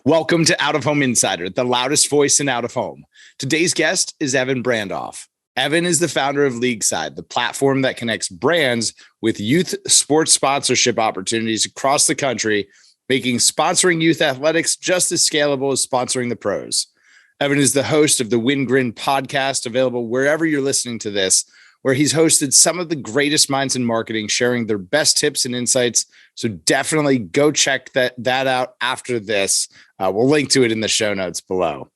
Welcome to Out of Home Insider, the loudest voice in out of home. Today's guest is Evan Brandoff. Evan is the founder of LeagueSide, the platform that connects brands with youth sports sponsorship opportunities across the country, making sponsoring youth athletics just as scalable as sponsoring the pros. Evan is the host of the Win Grin podcast, available wherever you're listening to this, where he's hosted some of the greatest minds in marketing, sharing their best tips and insights. So definitely go check that out after this. We'll link to it in the show notes below.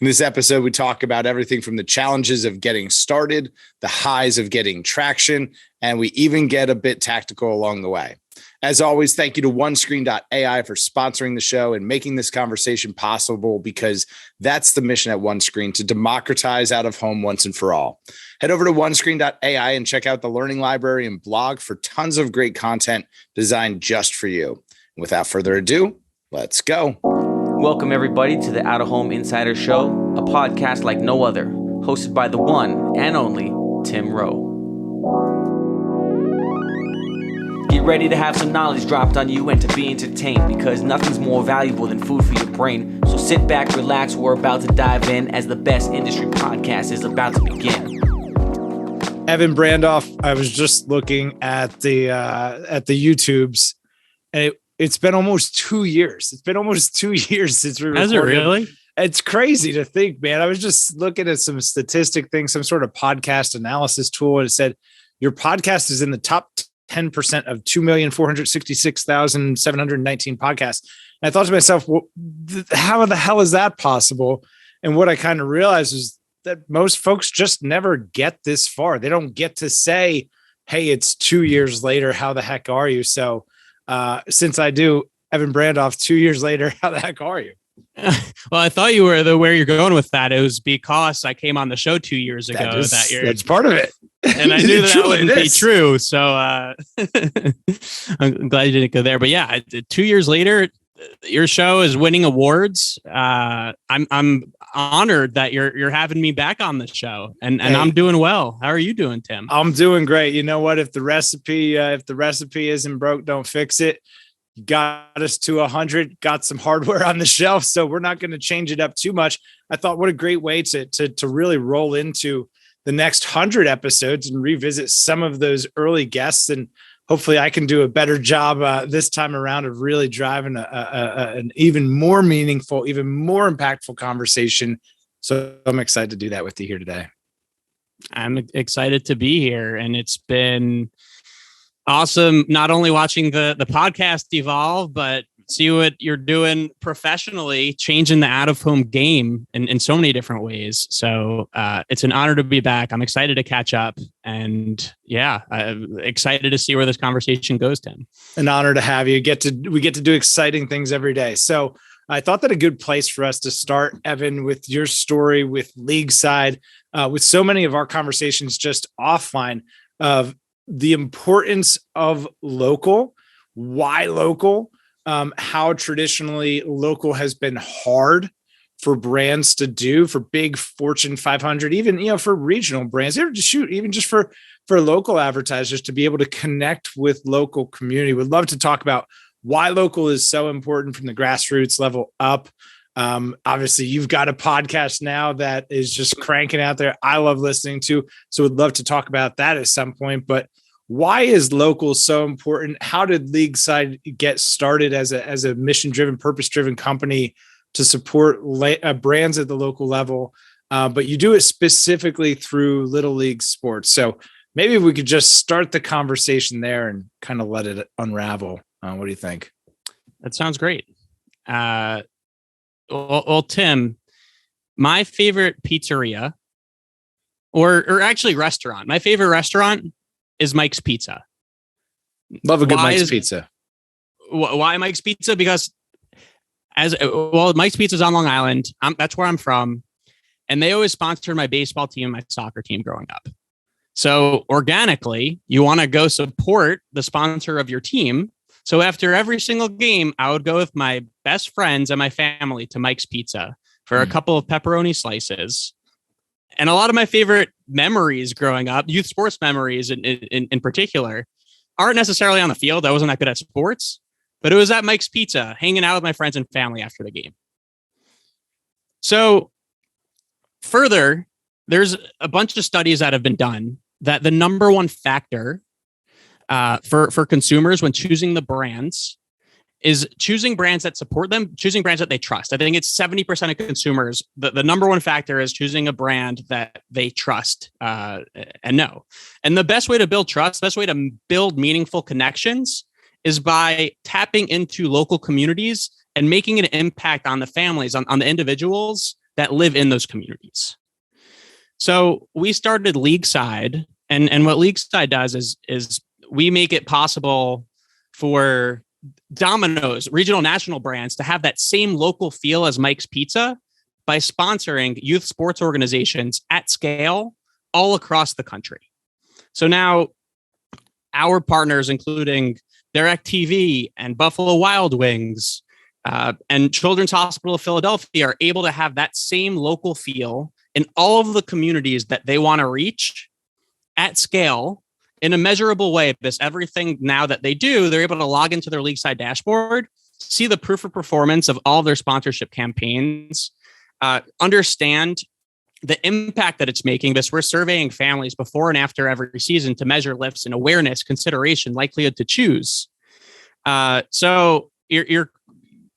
In this episode, we talk about everything from the challenges of getting started, the highs of getting traction, and we even get a bit tactical along the way. As always, thank you to OneScreen.ai for sponsoring the show and making this conversation possible, because that's the mission at OneScreen, to democratize out of home once and for all. Head over to OneScreen.ai and check out the learning library and blog for tons of great content designed just for you. And without further ado, let's go. Welcome, everybody, to the Out of Home Insider Show, a podcast like no other, hosted by the one and only Tim Rowe. Get ready to have some knowledge dropped on you and to be entertained, because nothing's more valuable than food for your brain. So sit back, relax, we're about to dive in as the best industry podcast is about to begin. Evan Brandoff, I was just looking at the YouTubes, and it's been almost 2 years. It's been almost 2 years since we recorded. Has it really? It's crazy to think, man. I was just looking at some statistic thing, some sort of podcast analysis tool, and it said your podcast is in the top 10% of 2,466,719 podcasts. And I thought to myself, well, how the hell is that possible? And what I kind of realized is that most folks just never get this far. They don't get to say, hey, it's 2 years later. How the heck are you? So since I do, Evan Brandoff, 2 years later, how the heck are you? Well, I thought you were where you're going with that. It was because I came on the show 2 years ago That's part of it. And I knew that wouldn't be true. So I'm glad you didn't go there. But yeah, 2 years later, your show is winning awards. I'm honored that you're having me back on the show, and hey, I'm doing well. How are you doing, Tim? I'm doing great. You know what? If the recipe isn't broke, don't fix it. Got us to 100, got some hardware on the shelf, so we're not going to change it up too much. I thought, what a great way to really roll into the next 100 episodes and revisit some of those early guests, and hopefully I can do a better job this time around of really driving an even more meaningful, even more impactful conversation. So I'm excited to do that with you here today. I'm excited to be here, and it's been awesome not only watching the podcast evolve, but see what you're doing professionally, changing the out-of-home game in so many different ways. So it's an honor to be back. I'm excited to catch up. And yeah, I'm excited to see where this conversation goes, Tim. An honor to have you. We get to do exciting things every day. So I thought that a good place for us to start, Evan, with your story with LeagueSide, with so many of our conversations just offline, of the importance of local, why local, how traditionally local has been hard for brands to do, for big Fortune 500, even, for regional brands, even just for local advertisers to be able to connect with local community. Would love to talk about why local is so important from the grassroots level up. Obviously you've got a podcast now that is just cranking out there. I love listening to, so would love to talk about that at some point, but why is local so important? How did LeagueSide get started as a mission-driven, purpose-driven company to support brands at the local level? But you do it specifically through Little League sports. So maybe we could just start the conversation there and kind of let it unravel. What do you think? That sounds great. Well, Tim, my favorite pizzeria, or actually restaurant, my favorite restaurant is Mike's Pizza. Love a good Mike's Pizza. Why Mike's Pizza? Because Mike's Pizza is on Long Island. That's where I'm from. And they always sponsored my baseball team and my soccer team growing up. So organically, you want to go support the sponsor of your team. So after every single game, I would go with my best friends and my family to Mike's Pizza for a couple of pepperoni slices. And a lot of my favorite memories growing up, youth sports memories in particular, aren't necessarily on the field. I wasn't that good at sports, but it was at Mike's Pizza, hanging out with my friends and family after the game. So further, there's a bunch of studies that have been done that the number one factor for consumers when choosing the brands is choosing brands that support them, choosing brands that they trust. I think it's 70% of consumers. The number one factor is choosing a brand that they trust and know. And the best way to build trust, best way to build meaningful connections is by tapping into local communities and making an impact on the families, on the individuals that live in those communities. So we started LeagueSide, and what LeagueSide does is we make it possible for Domino's, regional national brands to have that same local feel as Mike's Pizza by sponsoring youth sports organizations at scale all across the country. So now our partners, including DirecTV and Buffalo Wild Wings and Children's Hospital of Philadelphia, are able to have that same local feel in all of the communities that they want to reach at scale in a measurable way. Because everything now that they do, they're able to log into their LeagueSide dashboard, see the proof of performance of all their sponsorship campaigns, understand the impact that it's making. Because we're surveying families before and after every season to measure lifts in awareness, consideration, likelihood to choose. So your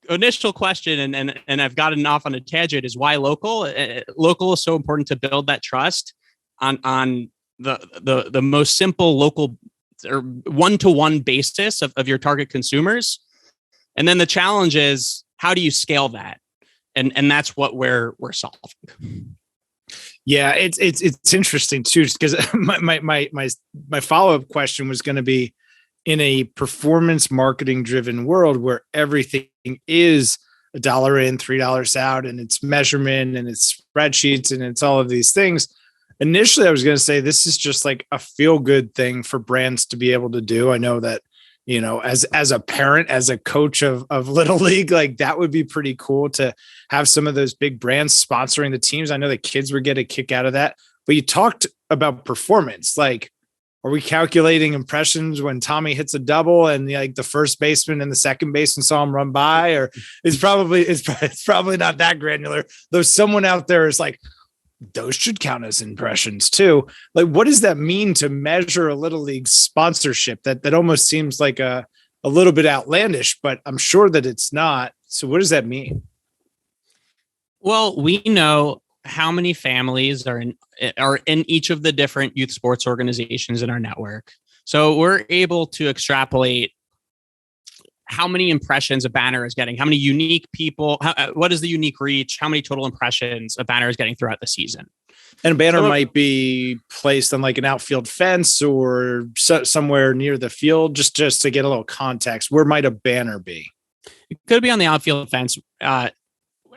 initial question, and I've gotten off on a tangent, is why local? Local is so important to build that trust on the most simple local or one-to-one basis of your target consumers. And then the challenge is, how do you scale that? And that's what we're solving. Yeah, it's interesting too, because my follow-up question was going to be, in a performance marketing driven world where everything is $1 in, $3 out, and it's measurement and it's spreadsheets and it's all of these things. Initially, I was going to say this is just like a feel good thing for brands to be able to do. I know that, as a parent, as a coach of Little League, like that would be pretty cool to have some of those big brands sponsoring the teams. I know the kids would get a kick out of that, but you talked about performance. Like, are we calculating impressions when Tommy hits a double and like the first baseman and the second baseman saw him run by? Or it's probably not that granular, though someone out there is like, those should count as impressions too. Like, what does that mean to measure a Little League sponsorship? That almost seems like a little bit outlandish, but I'm sure that it's not. So what does that mean? Well, we know how many families are in each of the different youth sports organizations in our network. So we're able to extrapolate how many impressions a banner is getting, how many unique people, what is the unique reach, how many total impressions a banner is getting throughout the season. And a banner might be placed on like an outfield fence or somewhere near the field, just to get a little context. Where might a banner be? It could be on the outfield fence.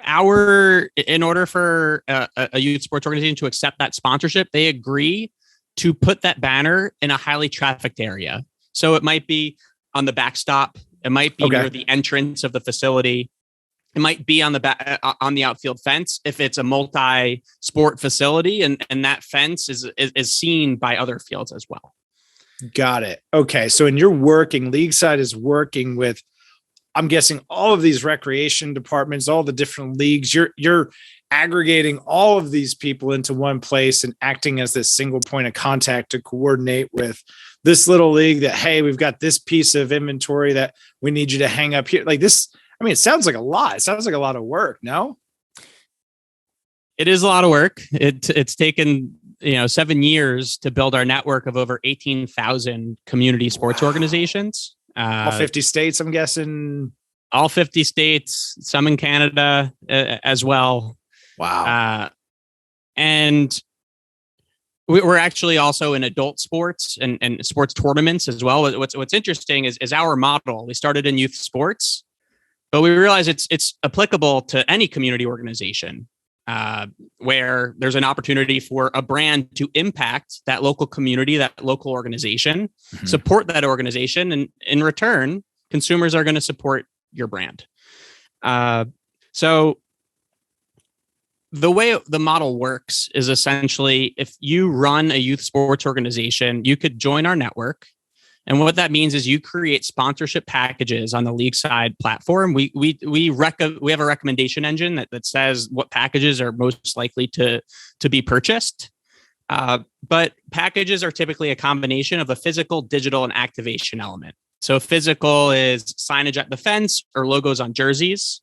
In order for a youth sports organization to accept that sponsorship, they agree to put that banner in a highly trafficked area. So it might be on the backstop. It might be near the entrance of the facility. It might be on the outfield fence if it's a multi-sport facility, and that fence is seen by other fields as well. Got it. Okay, so in your working, LeagueSide is working with, I'm guessing, all of these recreation departments, all the different leagues. You're aggregating all of these people into one place and acting as this single point of contact to coordinate with this little league that, hey, we've got this piece of inventory that we need you to hang up here. Like this, I mean, it sounds like a lot. It sounds like a lot of work, no? It is a lot of work. It's taken 7 years to build our network of over 18,000 community sports organizations. All 50 states, I'm guessing. All 50 states, some in Canada as well. Wow. And we're actually also in adult sports and sports tournaments as well. What's interesting is our model. We started in youth sports, but we realize it's applicable to any community organization where there's an opportunity for a brand to impact that local community, that local organization, support that organization. And in return, consumers are going to support your brand. So the way the model works is essentially, if you run a youth sports organization, you could join our network. And what that means is you create sponsorship packages on the LeagueSide platform. We have a recommendation engine that says what packages are most likely to be purchased. But packages are typically a combination of a physical, digital, and activation element. So physical is signage at the fence or logos on jerseys.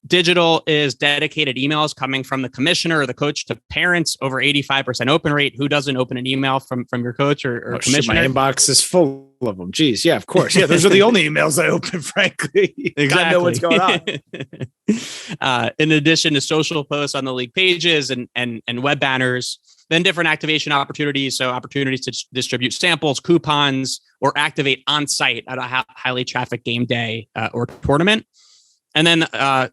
Digital is dedicated emails coming from the commissioner or the coach to parents, over 85% open rate. Who doesn't open an email from your coach or commissioner? Shit, my inbox is full of them. Geez, yeah, of course. Yeah, those are the only emails I open, frankly. Exactly. God know what's going on. In addition to social posts on the league pages and web banners, then different activation opportunities. So opportunities to distribute samples, coupons, or activate on site at a highly trafficked game day or tournament. And then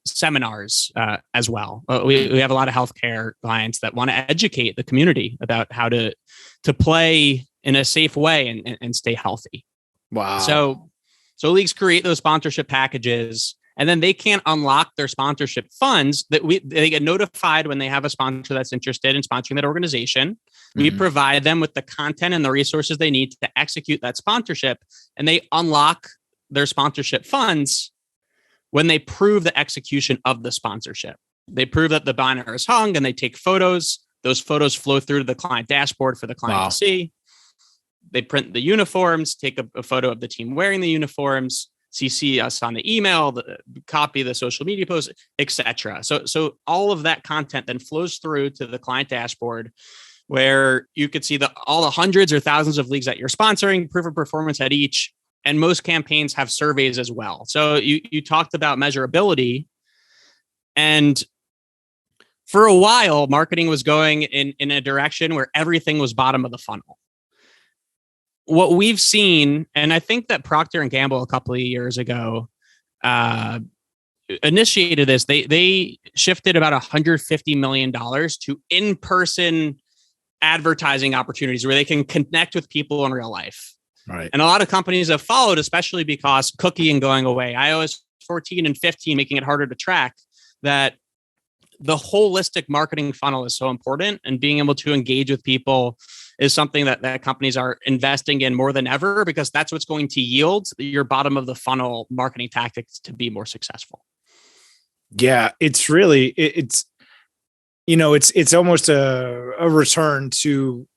seminars as well. We have a lot of healthcare clients that want to educate the community about how to play in a safe way and stay healthy. Wow. So leagues create those sponsorship packages, and then they can't unlock their sponsorship funds. They get notified when they have a sponsor that's interested in sponsoring that organization. We provide them with the content and the resources they need to execute that sponsorship, and they unlock their sponsorship funds when they prove the execution of the sponsorship. They prove that the banner is hung, and they take photos. Those photos flow through to the client dashboard for the client to see. They print the uniforms, take a photo of the team wearing the uniforms, CC us on the email, copy the social media post, etc. So all of that content then flows through to the client dashboard, where you could see all the hundreds or thousands of leagues that you're sponsoring, proof of performance at each. And most campaigns have surveys as well. So you talked about measurability, and for a while, marketing was going in a direction where everything was bottom of the funnel. What we've seen, and I think that Procter & Gamble a couple of years ago initiated this, they shifted about $150 million to in-person advertising opportunities where they can connect with people in real life. Right. And a lot of companies have followed, especially because cookie going away, iOS 14 and 15 making it harder to track, that the holistic marketing funnel is so important, and being able to engage with people is something that companies are investing in more than ever, because that's what's going to yield your bottom of the funnel marketing tactics to be more successful. Yeah, it's really, it's almost a return to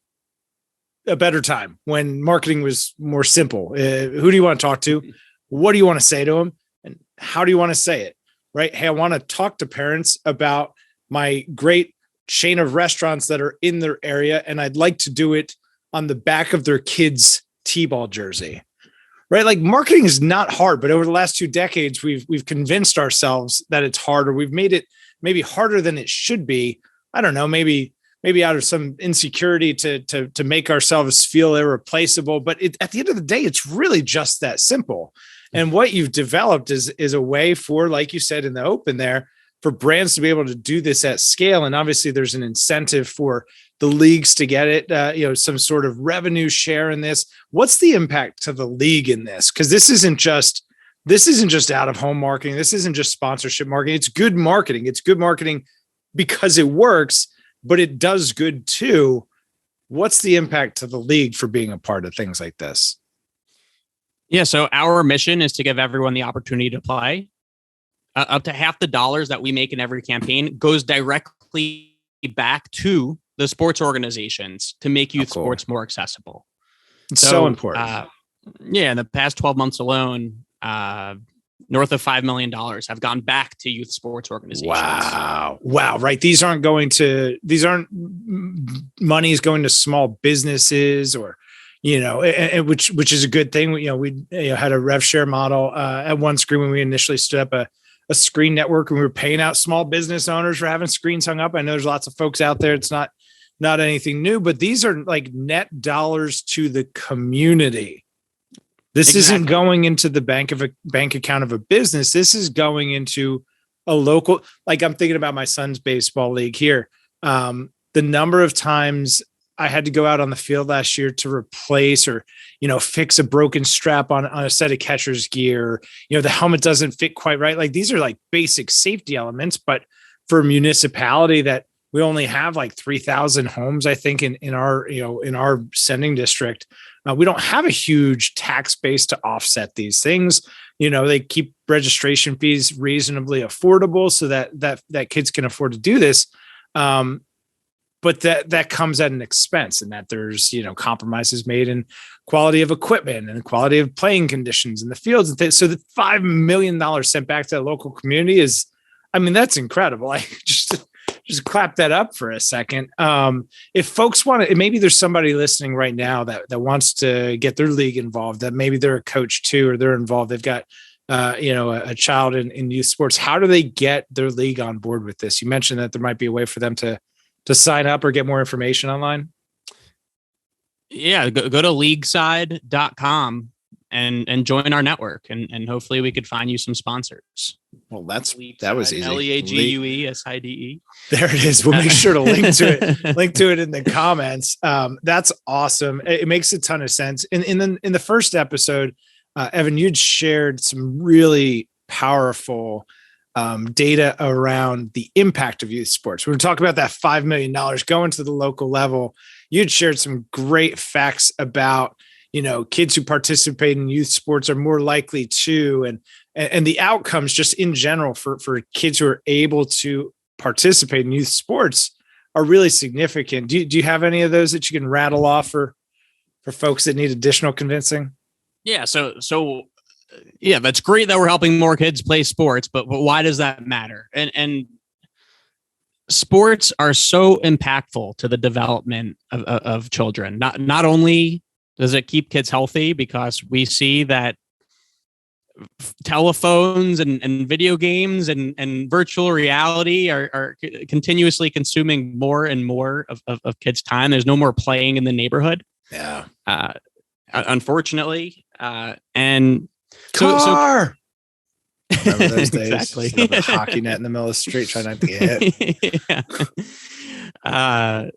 a better time when marketing was more simple. Who do you want to talk to? What do you want to say to them? And how do you want to say it? Right? Hey, I want to talk to parents about my great chain of restaurants that are in their area, and I'd like to do it on the back of their kids' T-ball jersey. Right? Like, marketing is not hard, but over the last 2 decades, we've convinced ourselves that it's hard, or we've made it maybe harder than it should be. I don't know, maybe out of some insecurity to make ourselves feel irreplaceable. But at the end of the day, it's really just that simple. And what you've developed is a way for, like you said in the open there, for brands to be able to do this at scale. And obviously there's an incentive for the leagues to get it, some sort of revenue share in this. What's the impact to the league in this? Because this isn't just out of home marketing. This isn't just sponsorship marketing. It's good marketing. It's good marketing because it works, but it does good too. What's the impact to the league for being a part of things like this? Yeah, so our mission is to give everyone the opportunity to play. Up to half the dollars that we make in every campaign goes directly back to the sports organizations to make youth sports more accessible. It's so important. In the past 12 months alone, north of $5 million have gone back to youth sports organizations. Wow. Right. These aren't monies going to small businesses or, which is a good thing. We had a rev share model at One Screen when we initially stood up a screen network, and we were paying out small business owners for having screens hung up. I know there's lots of folks out there. It's not anything new, but these are like net dollars to the community. This isn't going into the bank account of a business. This is going into a local, like I'm thinking about my son's baseball league here. The number of times I had to go out on the field last year to replace or, fix a broken strap on a set of catcher's gear. The helmet doesn't fit quite right. Like, these are like basic safety elements, but for a municipality that we only have like 3,000 homes, I think, in our sending district. We don't have a huge tax base to offset these things. They keep registration fees reasonably affordable so that kids can afford to do this. But that comes at an expense, and that there's, compromises made in quality of equipment and quality of playing conditions in the fields. So the $5 million sent back to the local community is, that's incredible. I just clap that up for a second. If folks want to, maybe there's somebody listening right now that wants to get their league involved, that maybe they're a coach too, or they're involved. They've got, a child in youth sports. How do they get their league on board with this? You mentioned that there might be a way for them to sign up or get more information online. Yeah. Go to LeagueSide.com and join our network, and hopefully we could find you some sponsors. Well, that was easy. LeagueSide. There it is. We'll make sure to link to it in the comments. That's awesome. It makes a ton of sense. In the first episode, Evan, you'd shared some really powerful data around the impact of youth sports. We were talking about that $5 million going to the local level. You'd shared some great facts about, kids who participate in youth sports are more likely to, and the outcomes just in general for kids who are able to participate in youth sports are really significant. Do you have any of those that you can rattle off for folks that need additional convincing? Yeah. So yeah, that's great that we're helping more kids play sports, but why does that matter? And sports are so impactful to the development of children. Not only does it keep kids healthy, because we see that telephones and video games and virtual reality are continuously consuming more and more of kids' time. There's no more playing in the neighborhood. Yeah. Unfortunately. And Car. Remember those days? Exactly. The hockey net in the middle of the street, trying not to get hit. Yeah.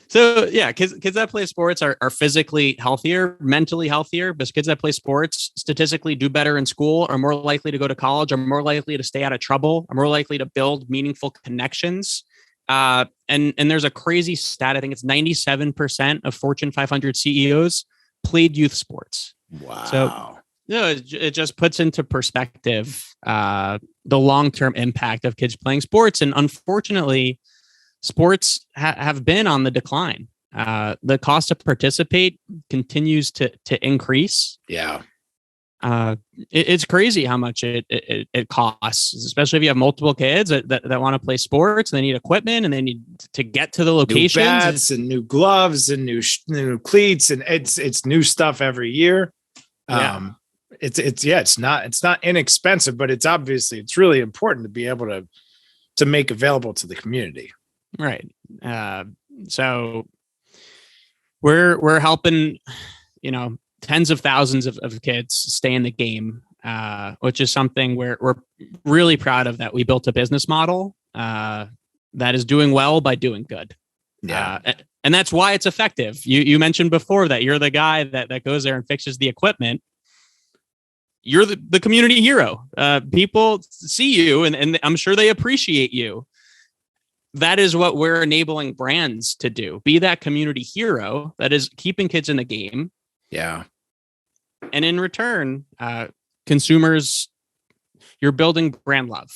So yeah, kids that play sports are physically healthier, mentally healthier, because kids that play sports statistically do better in school, are more likely to go to college, are more likely to stay out of trouble, are more likely to build meaningful connections. And there's a crazy stat. I think it's 97% of Fortune 500 CEOs played youth sports. Wow. So it just puts into perspective the long-term impact of kids playing sports. And unfortunately, sports have been on the decline. The cost to participate continues to increase. Yeah. It's crazy how much it costs, especially if you have multiple kids that want to play sports. And they need equipment, and they need to get to the locations. New bats and new gloves and new cleats, and it's new stuff every year. Yeah. It's not inexpensive, but it's really important to be able to make available to the community. Right. So we're helping, tens of thousands of kids stay in the game, which is something we're really proud of, that we built a business model that is doing well by doing good. Yeah. And that's why it's effective. You mentioned before that you're the guy that goes there and fixes the equipment. You're the community hero. People see you, and I'm sure they appreciate you. That is what we're enabling brands to do. Be that community hero that is keeping kids in the game. Yeah. And in return, consumers, you're building brand love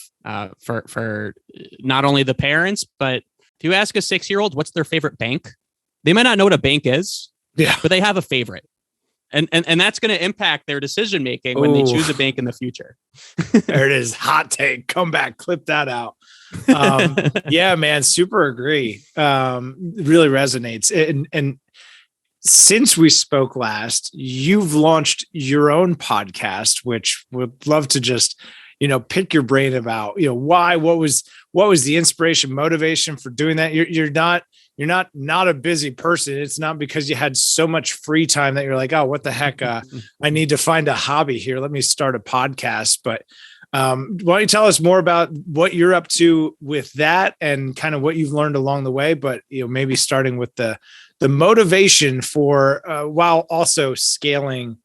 for not only the parents, but if you ask a 6-year-old what's their favorite bank, they might not know what a bank is, but they have a favorite. And that's going to impact their decision making when they choose a bank in the future. There it is. Hot take. Come back. Clip that out. Yeah, man. Super agree. Really resonates. And since we spoke last, you've launched your own podcast, which would love to just, pick your brain about, why, what was the inspiration, motivation for doing that? You're not a busy person. It's not because you had so much free time that you're like, oh, what the heck? I need to find a hobby here. Let me start a podcast. But why don't you tell us more about what you're up to with that and kind of what you've learned along the way, but maybe starting with the motivation for while also scaling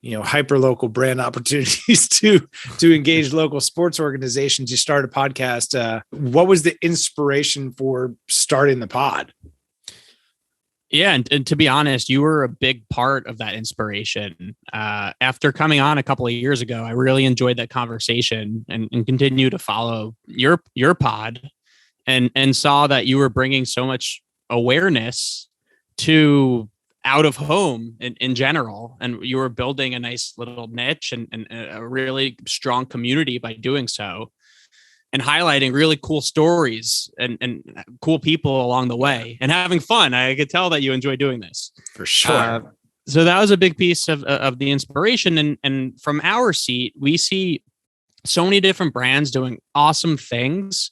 hyper local brand opportunities to engage local sports organizations. You start a podcast. What was the inspiration for starting the pod? Yeah. And to be honest, you were a big part of that inspiration. After coming on a couple of years ago, I really enjoyed that conversation and continue to follow your pod and saw that you were bringing so much awareness to out of home in general. And you were building a nice little niche and a really strong community by doing so, and highlighting really cool stories and cool people along the way and having fun. I could tell that you enjoy doing this. For sure. So that was a big piece of the inspiration. And from our seat, we see so many different brands doing awesome things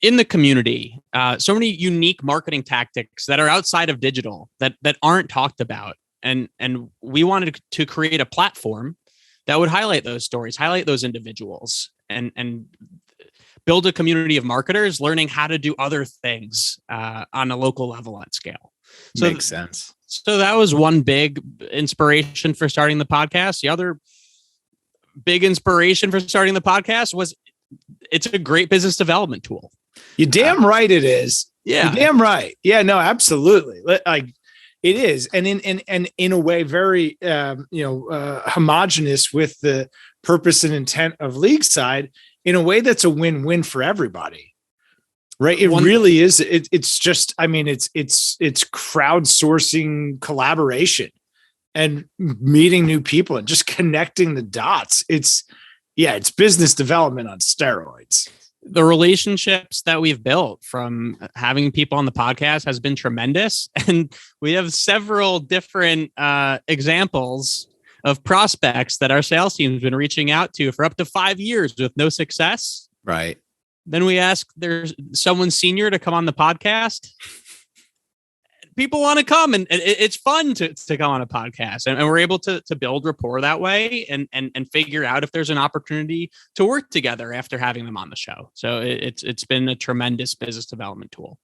in the community. So many unique marketing tactics that are outside of digital that aren't talked about. And we wanted to create a platform that would highlight those stories, highlight those individuals, and build a community of marketers learning how to do other things on a local level at scale. So makes sense. So that was one big inspiration for starting the podcast. The other big inspiration for starting the podcast was it's a great business development tool. You're damn right it is. Yeah. You're damn right. Yeah, no, absolutely. Like it is. And in a way, very homogenous with the purpose and intent of LeagueSide, in a way that's a win-win for everybody. Right. It really is. It's just, I mean, it's crowdsourcing collaboration and meeting new people and just connecting the dots. It's business development on steroids. The relationships that we've built from having people on the podcast has been tremendous. And we have several different examples of prospects that our sales team's been reaching out to for up to 5 years with no success. Right. Then we ask there's someone senior to come on the podcast. People want to come and it's fun to come on a podcast and we're able to build rapport that way and figure out if there's an opportunity to work together after having them on the show. So it's been a tremendous business development tool.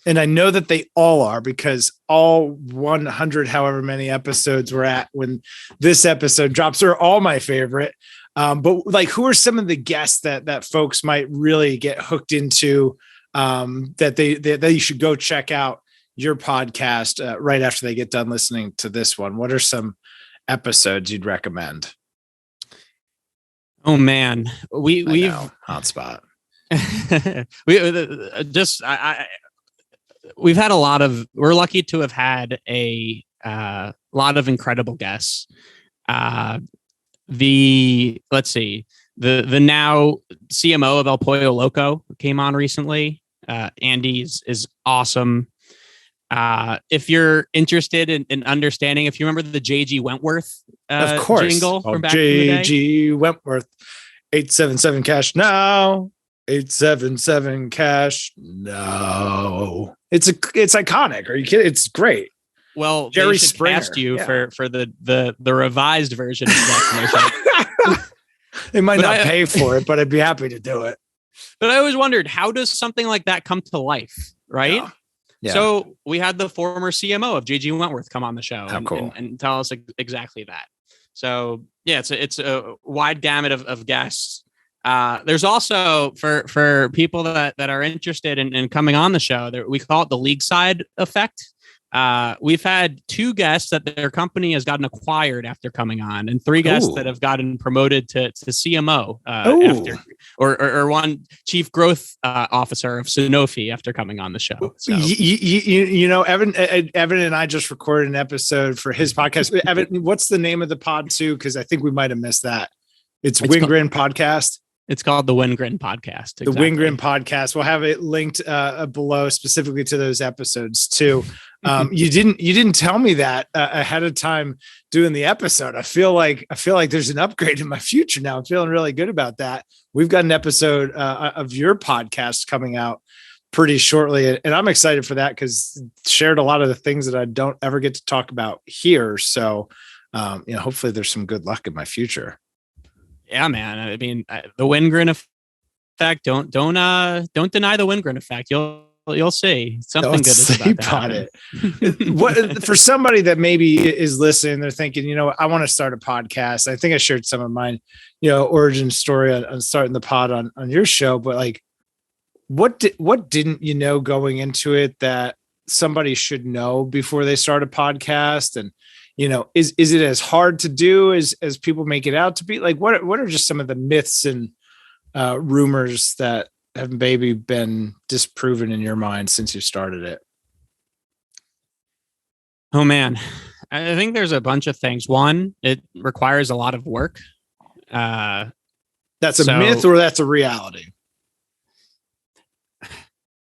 And I know that they all are, because all 100, however many episodes we're at when this episode drops, are all my favorite. But like, who are some of the guests that folks might really get hooked into, that they should go check out your podcast right after they get done listening to this one? What are some episodes you'd recommend? Oh man, we've hotspot. We've had we're lucky to have had a lot of incredible guests. The now CMO of El Pollo Loco came on recently. Andy is awesome. If you're interested in understanding, if you remember the JG Wentworth of course. Jingle from back in the day. JG Wentworth, 877 cash now. 877 cash no. It's iconic. Are you kidding? It's great. Well, Jerry they should Springer ask you for the revised version of that. They might not pay for it, but I'd be happy to do it. But I always wondered, how does something like that come to life, right? Yeah. So we had the former CMO of JG Wentworth come on the show and tell us exactly that. So yeah, it's a wide gamut of guests. There's also for people that are interested in coming on the show, we call it the LeagueSide effect. We've had 2 guests that their company has gotten acquired after coming on, and 3 guests that have gotten promoted to CMO after, or one chief growth officer of Sanofi after coming on the show. So. Evan and I just recorded an episode for his podcast. Evan, what's the name of the pod too? Because I think we might have missed that. It's Wingren Podcast. It's called the Wingren Podcast. Exactly. The Wingren Podcast. We'll have it linked below specifically to those episodes too. You didn't tell me that ahead of time doing the episode. I feel like there's an upgrade in my future now. I'm feeling really good about that. We've got an episode of your podcast coming out pretty shortly, and I'm excited for that because shared a lot of the things that I don't ever get to talk about here. So, hopefully there's some good luck in my future. Yeah, man. I mean, the Wingren effect. Don't deny the Wingren effect. You'll You'll see something good is about to happen. What for somebody that maybe is listening, they're thinking, I want to start a podcast. I think I shared some of mine, origin story on starting the pod on your show, but like, what didn't you know going into it that somebody should know before they start a podcast? And is it as hard to do as people make it out to be? Like, what are just some of the myths and rumors that have maybe been disproven in your mind since you started it? Oh man, I think there's a bunch of things. One, it requires a lot of work. That's a myth, or that's a reality?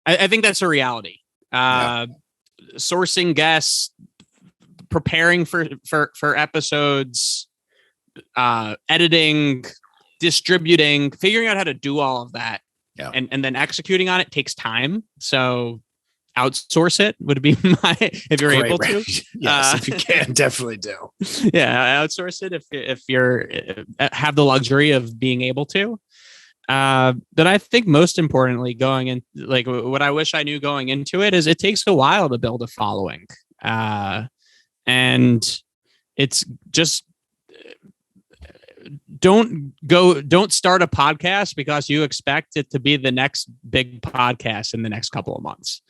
I think that's a reality. Sourcing guests, preparing for episodes, editing, distributing, figuring out how to do all of that, and then executing on it takes time. So outsource it would be if you're able to. Yes, if you can, definitely do. Yeah, outsource it if you're have the luxury of being able to. But I think most importantly, going in, like what I wish I knew going into it is it takes a while to build a following. And it's just don't start a podcast because you expect it to be the next big podcast in the next couple of months.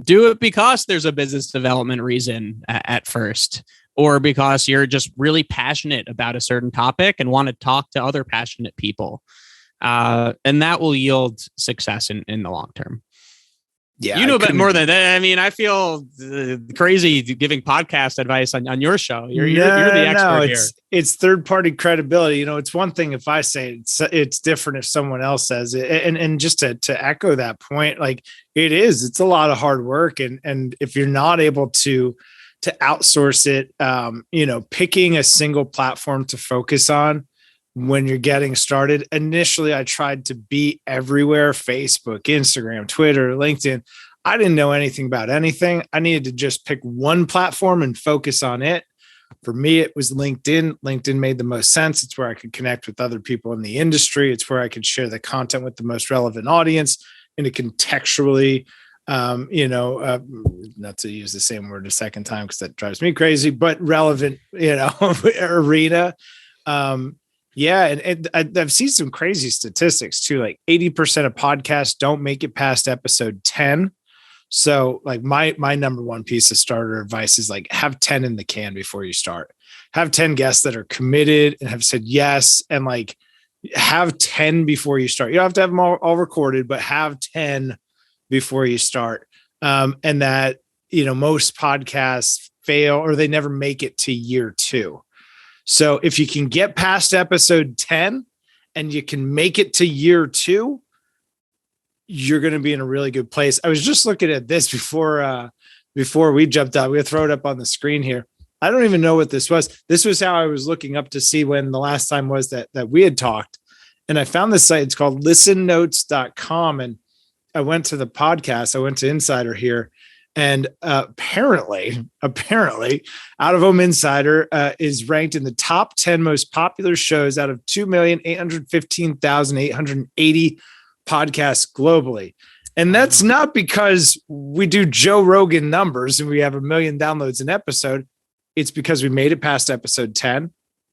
Do it because there's a business development reason at first, or because you're just really passionate about a certain topic and want to talk to other passionate people. And that will yield success in the long term. Yeah, you know a bit more than that. I mean, I feel crazy giving podcast advice on your show. You're the expert here. It's third-party credibility. It's one thing if I say it, it's different if someone else says it. And just to echo that point, like it's a lot of hard work. And if you're not able to outsource it, picking a single platform to focus on when you're getting started. Initially, I tried to be everywhere: Facebook, Instagram, Twitter, LinkedIn. I didn't know anything about anything. I needed to just pick one platform and focus on it. For me, it was LinkedIn. LinkedIn made the most sense. It's where I could connect with other people in the industry. It's where I could share the content with the most relevant audience in a contextually, not to use the same word a second time because that drives me crazy, but relevant, arena. And I've seen some crazy statistics too. Like 80% of podcasts don't make it past episode 10. So like my number one piece of starter advice is like have 10 in the can before you start. Have 10 guests that are committed and have said yes, and like have 10 before you start. You don't have to have them all recorded, but have 10 before you start. And that, most podcasts fail or they never make it to year 2. So if you can get past episode 10 and you can make it to year 2, you're going to be in a really good place. I was just looking at this before we jumped out. We'll throw it up on the screen here. I don't even know what this was. This was how I was looking up to see when the last time was that we had talked. And I found this site. It's called listennotes.com. And I went to the podcast. I went to Insider here. And apparently, Out of Home Insider is ranked in the top 10 most popular shows out of 2,815,880 podcasts globally. And that's not because we do Joe Rogan numbers and we have 1 million downloads an episode. It's because we made it past episode 10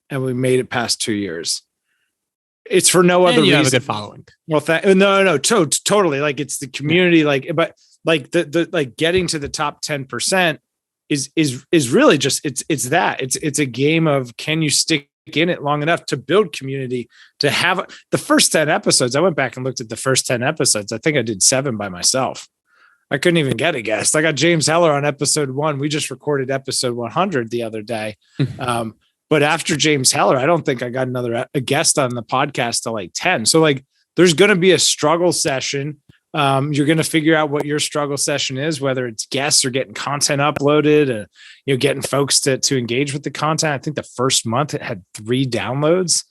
and we made it past 2 years. It's for no other reason. You have a good following. Well, no, totally. Like it's the community, but like the getting to the top 10% is really just, it's a game of, can you stick in it long enough to build community, to have the first 10 episodes. I went back and looked at the first 10 episodes. I think I did 7 by myself. I couldn't even get a guest. I got James Heller on episode 1. We just recorded episode 100 the other day. But after James Heller, I don't think I got a guest on the podcast till like 10. So like, there's going to be a struggle session. You're going to figure out what your struggle session is, whether it's guests or getting content uploaded, and getting folks to engage with the content. I think the first month it had 3 downloads.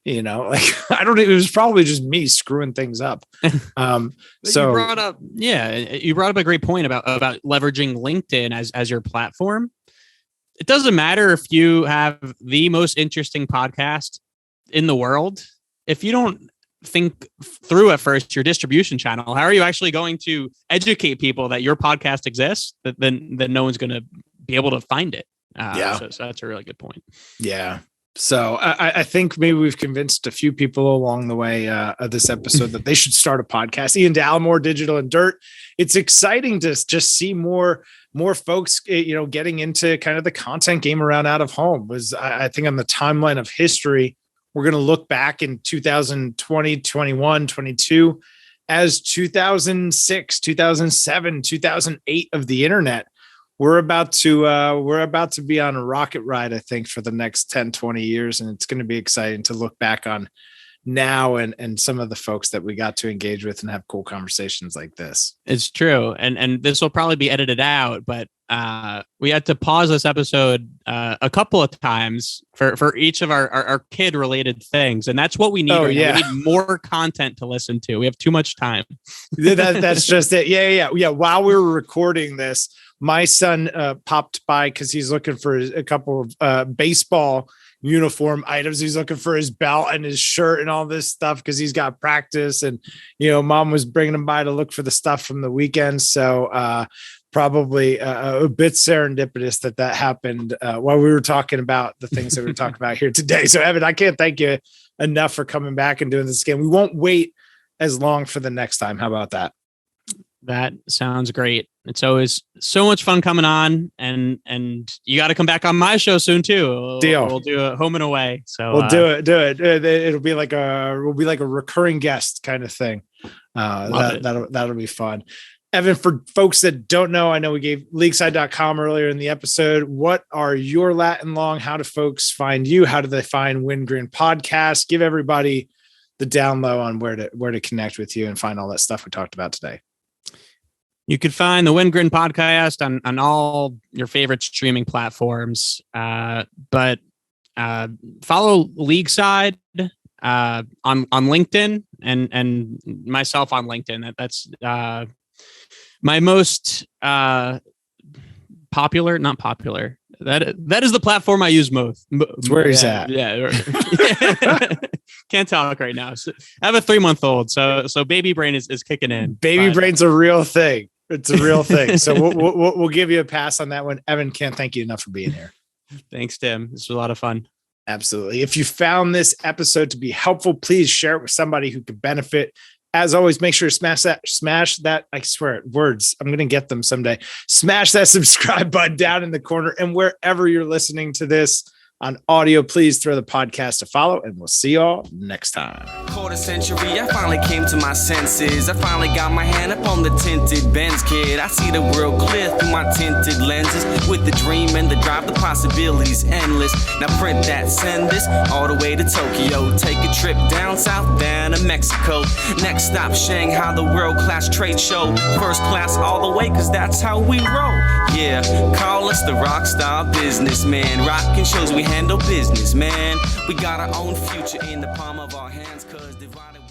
It was probably just me screwing things up. So you brought up a great point about leveraging LinkedIn as your platform. It doesn't matter if you have the most interesting podcast in the world. If you don't think through at first your distribution channel. How are you actually going to educate people that your podcast exists, that no one's going to be able to find it? So that's a really good point. Yeah. So I think maybe we've convinced a few people along the way of this episode that they should start a podcast. Ian Dallimore, Digital and Dirt. It's exciting to just see more folks, getting into kind of the content game around out of home. I think on the timeline of history, we're going to look back in 2020, 21, 22 as 2006, 2007, 2008 of the internet. We're about to be on a rocket ride, I think, for the next 10, 20 years. And it's going to be exciting to look back on now and some of the folks that we got to engage with and have cool conversations like this. It's true. And this will probably be edited out, but we had to pause this episode a couple of times for each of our kid related things. And that's what we need. We need more content to listen to. We have too much time. That's just it. Yeah. While we were recording this, my son popped by because he's looking for a couple of baseball uniform items. He's looking for his belt and his shirt and all this stuff because he's got practice. And, mom was bringing him by to look for the stuff from the weekend. So probably a bit serendipitous that happened while we were talking about the things that we're talking about here today. So, Evan, I can't thank you enough for coming back and doing this again. We won't wait as long for the next time. How about that? That sounds great. It's always so much fun coming on, and you got to come back on my show soon too. Deal. We'll do a home and away. So we'll do it. It'll be like a recurring guest kind of thing. That'll be fun. Evan, for folks that don't know, I know we gave LeagueSide.com earlier in the episode. What are your Latin long? How do folks find you? How do they find Win Green Podcast? Give everybody the down low on where to connect with you and find all that stuff we talked about today. You can find the Wingren podcast on all your favorite streaming platforms. But follow LeagueSide on LinkedIn and myself on LinkedIn. That's my most popular, not popular. That is the platform I use most. It's where he's at. Yeah. Can't talk right now. So I have a 3-month-old, so baby brain is kicking in. Baby brain's a real thing. It's a real thing. So we'll give you a pass on that one. Evan, can't thank you enough for being here. Thanks, Tim. This was a lot of fun. Absolutely. If you found this episode to be helpful, please share it with somebody who could benefit. As always, make sure to smash that. I swear, words. I'm going to get them someday. Smash that subscribe button down in the corner. And wherever you're listening to this on audio, please throw the podcast a follow, and we'll see y'all next time. Quarter century, I finally came to my senses. I finally got my hand up on the tinted Benz, kid. I see the world clear through my tinted lenses. With the dream and the drive, the possibilities endless. Now print that, send this all the way to Tokyo. Take a trip down south, down to Mexico. Next stop, Shanghai, the world-class trade show. First class all the way, cause that's how we roll. Yeah, call us the rock star businessman. Rockin' shows, we handle business, man. We got our own future in the palm of our hands, cause divided